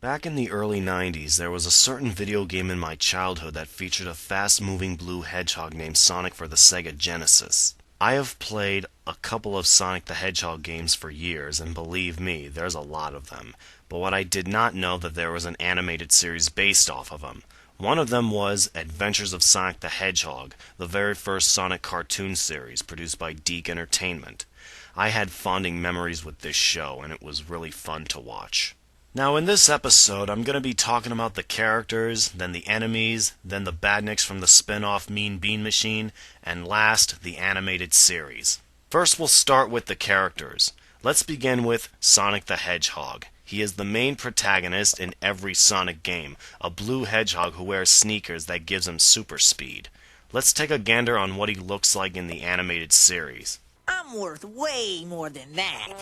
Back in the early 90s, there was a certain video game in my childhood that featured a fast-moving blue hedgehog named Sonic for the Sega Genesis. I have played a couple of Sonic the Hedgehog games for years, and believe me, there's a lot of them. But what I did not know that there was an animated series based off of them. One of them was Adventures of Sonic the Hedgehog, the very first Sonic cartoon series produced by Deke Entertainment. I had fonding memories with this show, and it was really fun to watch. Now in this episode, I'm going to be talking about the characters, then the enemies, then the badniks from the spin-off Mean Bean Machine, and last, the animated series. First we'll start with the characters. Let's begin with Sonic the Hedgehog. He is the main protagonist in every Sonic game, a blue hedgehog who wears sneakers that gives him super speed. Let's take a gander on what he looks like in the animated series. I'm worth way more than that.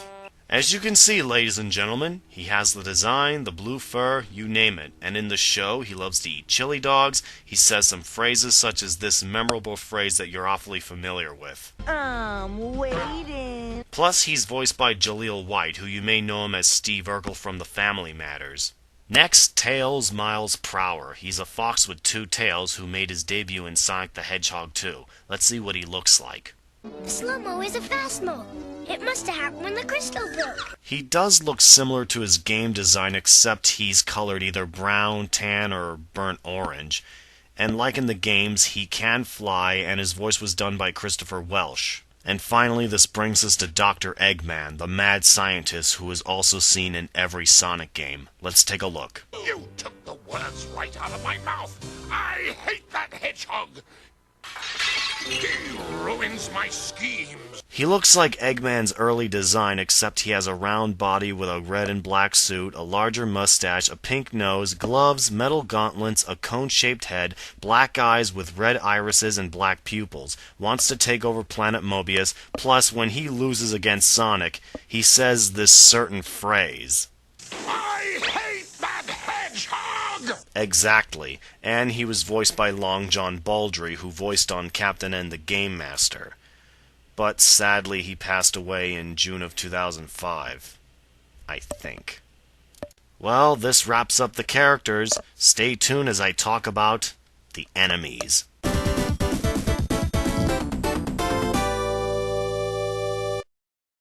As you can see, ladies and gentlemen, he has the design, the blue fur, you name it. And in the show, he loves to eat chili dogs. He says some phrases such as this memorable phrase that you're awfully familiar with. I'm waiting. Plus, he's voiced by Jaleel White, who you may know him as Steve Urkel from The Family Matters. Next, Tails Miles Prower. He's a fox with two tails who made his debut in Sonic the Hedgehog 2. Let's see what he looks like. The slow-mo is a fast-mo. It must have happened when the crystal broke. He does look similar to his game design, except he's colored either brown, tan, or burnt orange. And like in the games, he can fly, and his voice was done by Christopher Welsh. And finally, this brings us to Dr. Eggman, the Mad Scientist, who is also seen in every Sonic game. Let's take a look. You took the words right out of my mouth. I hate that hedgehog. He ruins my schemes. He looks like Eggman's early design, except he has a round body with a red and black suit, a larger mustache, a pink nose, gloves, metal gauntlets, a cone-shaped head, black eyes with red irises and black pupils, wants to take over Planet Mobius, plus when he loses against Sonic, he says this certain phrase. I hate that hedgehog! Exactly, and he was voiced by Long John Baldry, who voiced on Captain N the Game Master. But sadly, he passed away in June of 2005, I think. Well, this wraps up the characters. Stay tuned as I talk about the enemies.